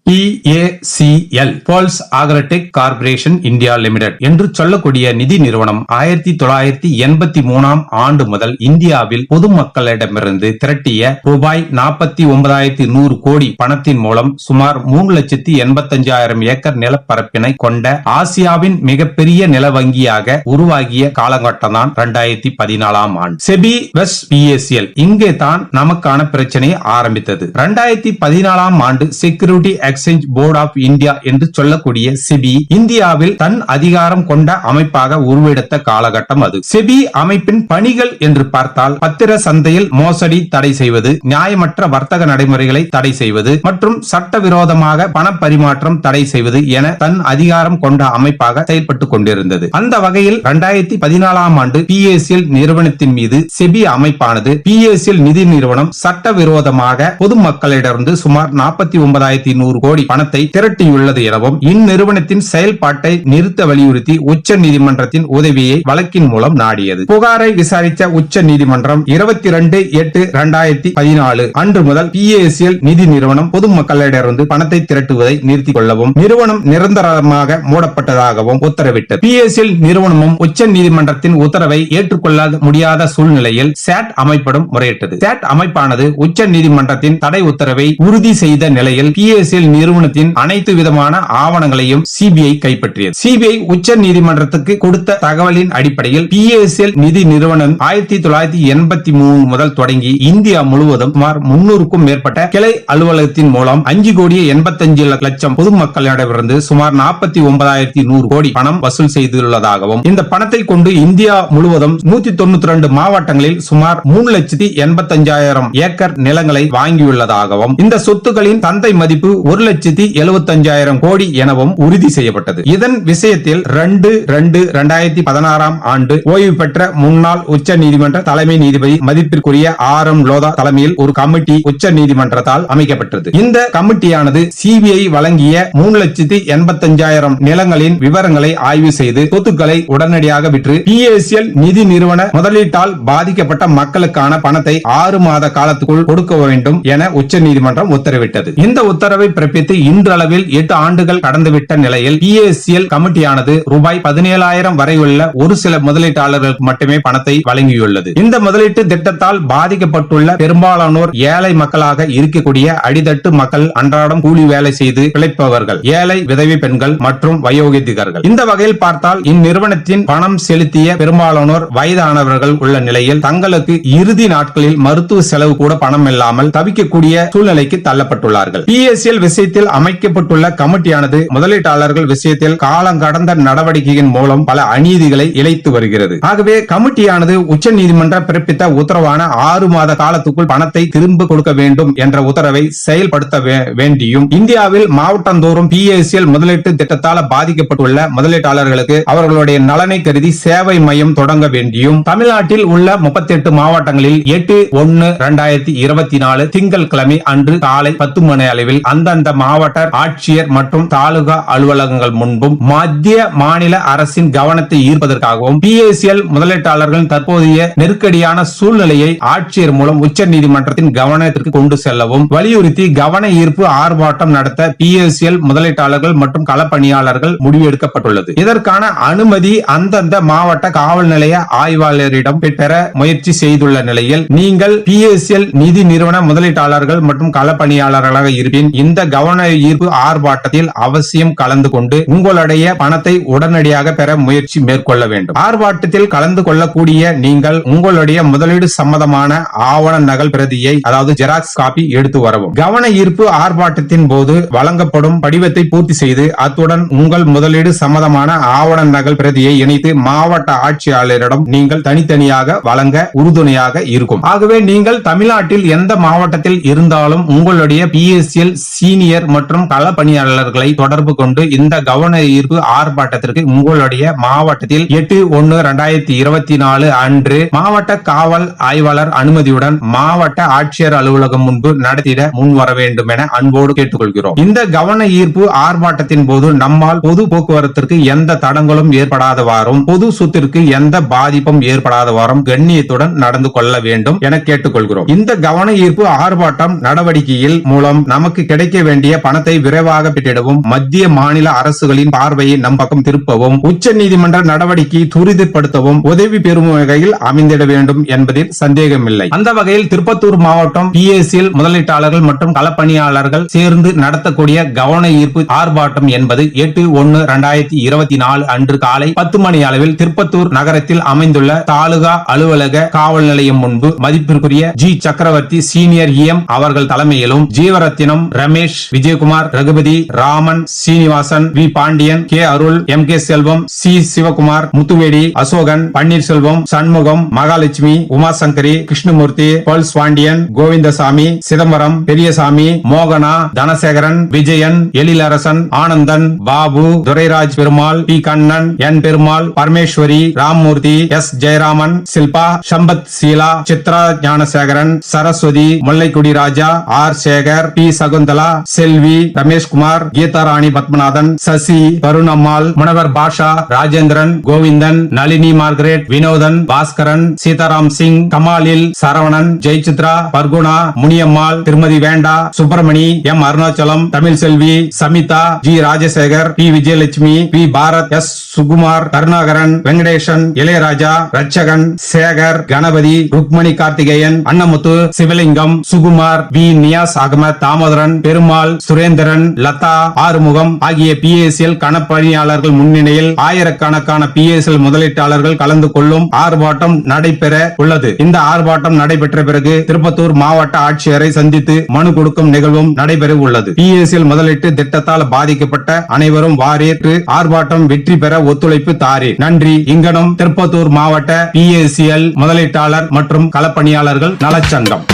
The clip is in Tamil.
PACL pearls Agrotech corporation India limited என்று சொல்லக்கூடிய நிதி நிறுவனம் 1983 ஆண்டு முதல் இந்தியாவில் பொதுமக்களிடமிருந்து திரட்டிய ரூபாய் 49,100 கோடி பணத்தின் மூலம் சுமார் 3,85,000 ஏக்கர் நிலப்பரப்பினை கொண்ட ஆசியாவின் மிகப்பெரிய நில வங்கியாக உருவாகிய காலகட்டம் தான் 2014 ஆண்டு. செபி வெஸ்ட் PACL இங்கே தான் நமக்கான பிரச்சனை ஆரம்பித்தது. 2014 ஆண்டு security exchange board of India என்று சொல்லக்கூடிய செபி இந்தியாவில் தன் அதிகாரம் கொண்ட அமைப்பாக உருவெடுத்த காலகட்டம் அது. செபி அமைப்பின் பணிகள் என்று பார்த்தால் பத்திர சந்தையில் மோசடி தடை செய்வது, நியாயமற்ற வர்த்தக நடைமுறைகளை தடை செய்வது மற்றும் சட்டவிரோதமாக பண பரிமாற்றம் தடை செய்வது என தன் அதிகாரம் கொண்ட அமைப்பாக செயல்பட்டுக் கொண்டிருந்தது. அந்த வகையில் 2014 ஆண்டு PACL நிறுவனத்தின் மீது செபி அமைப்பானது PACL நிதி நிறுவனம் சட்டவிரோதமாக பொதுமக்களிடமிருந்து சுமார் 49,100 கோடி பணத்தை திரட்டியுள்ளது எனவும் இந்நிறுவனத்தின் செயல்பாட்டை நிறுத்த வலியுறுத்தி உச்ச நீதிமன்றத்தின் உதவியை வழக்கின் மூலம் நாடியது. புகாரை விசாரித்த உச்ச நீதிமன்றம் 22/8/2014 அன்று முதல் PACL நிதி நிறுவனம் பொதுமக்களிடமிருந்து பணத்தை திரட்டுவதை நிறுத்திக் கொள்ளவும் நிறுவனம் நிரந்தரமாக மூடப்பட்டதாகவும் உத்தரவிட்டது. PACL நிறுவனமும் உச்ச நீதிமன்றத்தின் உத்தரவை ஏற்றுக்கொள்ள முடியாத சூழ்நிலையில் SAT அமைப்பிடம் முறையிட்டது. SAT அமைப்பானது உச்ச நீதிமன்றத்தின் தடை உத்தரவை உறுதி செய்த நிலையில் PACL நிறுவனத்தின் அனைத்து விதமான ஆவணங்களையும் CBI கைப்பற்றியது. CBI உச்ச நீதிமன்றத்துக்கு கொடுத்த தகவலின் அடிப்படையில் PACL நிதி நிறுவனம் 1983 முதல் தொடங்கி இந்தியா முழுவதும் சுமார் 300க்கும் மேற்பட்ட கிளை அலுவலகத்தின் மூலம் 5,85,00,000 பொதுமக்களிடமிருந்து சுமார் 49,100 கோடி பணம் வசூல் செய்துள்ளதாகவும் இந்த பணத்தை கொண்டு இந்தியா முழுவதும் 192 மாவட்டங்களில் சுமார் 3,85,000 ஏக்கர் நிலங்களை வாங்கியுள்ளதாகவும் இந்த சொத்துக்களின் சந்தை மதிப்பு 1,75,000 கோடி எனவும் உறுதி செய்யப்பட்டது. இதன் விஷயத்தில் 2/2/2016 ஆண்டு ஓய்வு பெற்ற முன்னாள் உச்ச நீதிமன்ற தலைமை நீதிபதி மதிப்பிற்குரிய RM லோதா தலைமையில் ஒரு கமிட்டி உச்ச நீதிமன்றத்தால் அமைக்கப்பட்டது. இந்த கமிட்டியானது CBI வழங்கிய 3,85,000 நிலங்களின் விவரங்களை ஆய்வு செய்து சொத்துக்களை உடனடியாக விற்று PACL நிதி நிறுவன முதலீட்டால் பாதிக்கப்பட்ட மக்களுக்கான பணத்தை 6 மாத காலத்துக்குள் கொடுக்க வேண்டும் என உச்ச நீதிமன்றம் உத்தரவிட்டது. இந்த உத்தரவை பிறப்பித்து இன்றளவில் 8 ஆண்டுகள் கடந்துவிட்ட நிலையில் PACL கமிட்டியானது ரூபாய் 17,000 வரை உள்ள ஒரு சில முதலீட்டாளர்களுக்கு மட்டுமே பணத்தை வழங்கியுள்ளது. இந்த முதலீட்டு திட்டத்தால் பாதிக்கப்பட்டுள்ள பெரும்பாலானோர் ஏழை மக்களாக இருக்கக்கூடிய அடித்தட்டு மக்கள், அன்றாடம் கூலி வேலை செய்து பிழைப்பவர்கள், ஏழை விதவை பெண்கள் மற்றும் வயோதிகர்கள். இந்த வகையில் பார்த்தால் இந்நிறுவனத்தின் பணம் செலுத்திய பெரும்பாலானோர் வயதானவர்கள் உள்ள நிலையில் தங்களுக்கு இறுதி நாட்களில் மருத்துவ செலவு கூட பணம் இல்லாமல் தவிக்கக்கூடிய சூழ்நிலைக்கு தள்ளப்பட்டுள்ளார்கள். PACL விஷயத்தில் அமைக்கப்பட்டுள்ள கமிட்டியானது முதலீட்டாளர்கள் விஷயத்தில் காலங்கடந்த நடவடிக்கையின் மூலம் பல அநீதிகளை இழைத்து வருகிறது. ஆகவே கமிட்டியானது உச்ச நீதிமன்ற பிறப்பித்த உத்தரவான 6 மாத காலத்துக்குள் பணத்தை திரும்ப கொடுக்க வேண்டும் என்ற உத்தரவை செயல்படுத்த வேண்டியும் இந்தியாவில் மாவட்டந்தோறும் PACL முதலீட்டு திட்டத்தால் பாதிக்கப்பட்டுள்ள முதலீட்டாளர்களுக்கு அவர்களுடைய நலனை கருதி சேவை மையம் தொடங்க வேண்டியும் தமிழ்நாட்டில் உள்ள 38 மாவட்டங்களில் 8/1/2024 திங்கட்கிழமை அன்று காலை 10 மணி அளவில் அந்தந்த மாவட்ட ஆட்சியர் மற்றும் தாலுகா அலுவலகங்கள் முன்பும் மத்திய மாநில அரசின் கவனத்தை ஈர்ப்பதற்காகவும் PACL முதலீட்டாளர்களின் தற்போதைய நெருக்கடியான சூழ்நிலையை ஆட்சியர் மூலம் உச்ச நீதிமன்றத்தின் கவனத்திற்கு கொண்டு செல்லவும் வலியுறுத்தி கவன ஈர்ப்பு ஆர்ப்பாட்டம் நடத்த PACL முதலீட்டாளர்கள் மற்றும் களப்பணியாளர்கள் முடிவெடுக்கப்பட்டுள்ளது. இதற்கான அனுமதி அந்தந்த மாவட்ட காவல் நிலைய ஆய்வாளரிடம் பெற முயற்சி செய்துள்ள நிலையில் நீங்கள் PACL நிதி நிறுவன முதலீட்டாளர்கள் மற்றும் களப்பணியாளர்களாக இருப்பின் இந்த கவன ஈர்ப்பு ஆர்ப்பாட்டத்தில் அவசியம் கலந்து கொண்டு உங்களுடைய பணத்தை உடனடியாக பெற முயற்சி மேற்கொள்ள வேண்டும். ஆர்ப்பாட்டத்தில் கலந்து கொள்ளக்கூடிய நீங்கள் உங்களுடைய முதலீடு சம்பந்தமான ஆவண நகல் பிரதியை, அதாவது ஜெராக்ஸ் காப்பி எடுத்து வரவும். கவன ஈர்ப்பு ஆர்ப்பாட்டத்தின் போது வழங்கப்படும் படிவத்தை பூர்த்தி செய்து அத்துடன் உங்கள் முதலீடு சம்பந்தமான ஆவண நகல் பிரதியை இணைத்து மாவட்ட ஆட்சியாளரிடம் நீங்கள் தனித்தனியாக வழங்க உறுதுணையாக இருக்கும். ஆகவே நீங்கள் தமிழ்நாட்டில் எந்த மாவட்டத்தில் இருந்தாலும் உங்களுடைய PACL சீனியர் மற்றும் களப்பணியாளர்களை தொடர்பு கொண்டு இந்த கவன ஈர்ப்பு ஆர்ப்பாட்டத்திற்கு உங்களுடைய மாவட்டத்தில் 8/1/2024 அன்று மாவட்ட காவல் ஆய்வாளர் அனுமதியுடன் மாவட்ட ஆட்சியர் அலுவலகம் முன்பு நடத்திட முன்வர வேண்டும் என அன்போடு கேட்டுக்கொள்கிறோம். இந்த கவன ஈர்ப்பு ஆர்ப்பாட்டத்தின் போது நம்மால் பொது போக்குவரத்திற்கு எந்த தடங்களும் ஏற்படாதவாறும் பொது சொத்திற்கு எந்த பாதிப்பும் ஏற்படாதவாறும் கண்ணியத்துடன் நடந்து கொள்ள வேண்டும் என கேட்டுக்கொள்கிறோம். இந்த கவன ஈர்ப்பு ஆர்ப்பாட்டம் நடவடிக்கையில் மூலம் நமக்கு கிடைக்க வேண்டிய வேண்டிய பணத்தை விரைவாக பெற்றிடவும் மத்திய மாநில அரசுகளின் பார்வையை நம் பக்கம் திருப்பவும் உச்ச நீதிமன்ற நடவடிக்கை துரிதப்படுத்தவும் உதவி பெறும் வகையில் அமைந்திட வேண்டும் என்பதில் சந்தேகமில்லை. அந்த வகையில் திருப்பத்தூர் மாவட்டம் PACL முதலீட்டாளர்கள் மற்றும் களப்பணியாளர்கள் சேர்ந்து நடத்தக்கூடிய கவன ஈர்ப்பு ஆர்ப்பாட்டம் என்பது 8/1/2024 அன்று காலை 10 மணி அளவில் திருப்பத்தூர் நகரத்தில் அமைந்துள்ள தாலுகா அலுவலக காவல் நிலையம் முன்பு மதிப்பிற்குரிய G. சக்கரவர்த்தி சீனியர் EM அவர்கள் தலைமையிலும் ஜீவரத்தினம், ரமேஷ், விஜயகுமார், ரகுபதி, ராமன், சீனிவாசன், V. பாண்டியன், K. அருள், M. K. செல்வம், C. சிவகுமார், முத்துவேடி, அசோகன், பன்னீர்செல்வம், சண்முகம், மகாலட்சுமி, உமாசங்கரி, கிருஷ்ணமூர்த்தி, பல்ஸ் பாண்டியன், கோவிந்தசாமி, சிதம்பரம், பெரியசாமி, மோகனா, Dhanasekaran, Vijayan, Ezhilarasan, Anandan, Babu, Durairaj Perumal, P. Kannan, N. Perumal, Parameswari, Rammurthy, S. Jayaraman, Shilpa, Sampath, சீலா, சித்ரா ஞானசேகரன், சரஸ்வதி, முல்லைக்குடி ராஜா, R. சேகர், P. சகுந்தலா, செல்வி, ரமேஷ்குமார், கீதாராணி பத்மநாதன், சசி, கருணம்மாள், முனவர் பாஷா, ராஜேந்திரன், கோவிந்தன், நளினி மார்கரெட், வினோதன், பாஸ்கரன், சீதாராம் சிங், கமாலில், சரவணன், ஜெயசித்ரா, பர்குணா, முனியம்மாள், திருமதி வேண்டா, சுப்பிரமணி, M. அருணாச்சலம், தமிழ் செல்வி, Samitha, G. Rajasekar, P. Vijayalakshmi, P. Bharat, S. Sukumar, Karunakaran, Venkatesan, Ilaiyaraaja, Ratchagan, Sekar, Ganapathi, Rukmani Karthikeyan, Annamuthu, சிவலிங்கம், சுகுமார், V. நியாஸ் அகமது, தாமோதரன், பெருமாள், சுரேந்திரன், லதா, ஆறுமுகம் ஆகிய PACL கணப்பணியாளர்கள் முன்னிலையில் ஆயிரக்கணக்கான PACL முதலீட்டாளர்கள் கலந்து கொள்ளும் ஆர்ப்பாட்டம் நடைபெற உள்ளது. இந்த ஆர்ப்பாட்டம் நடைபெற்ற பிறகு திருப்பத்தூர் மாவட்ட ஆட்சியரை சந்தித்து மனு கொடுக்கும் நிகழ்வும் நடைபெற உள்ளது. PACL முதலீட்டு திட்டத்தால் பாதிக்கப்பட்ட அனைவரும் வாரேற்று ஆர்ப்பாட்டம் வெற்றி பெற ஒத்துழைப்பு தாரே. நன்றி. இங்கனம் திருப்பத்தூர் மாவட்ட PACL முதலீட்டாளர் மற்றும் களப்பணியாளர்கள் நலச்சங்கம்.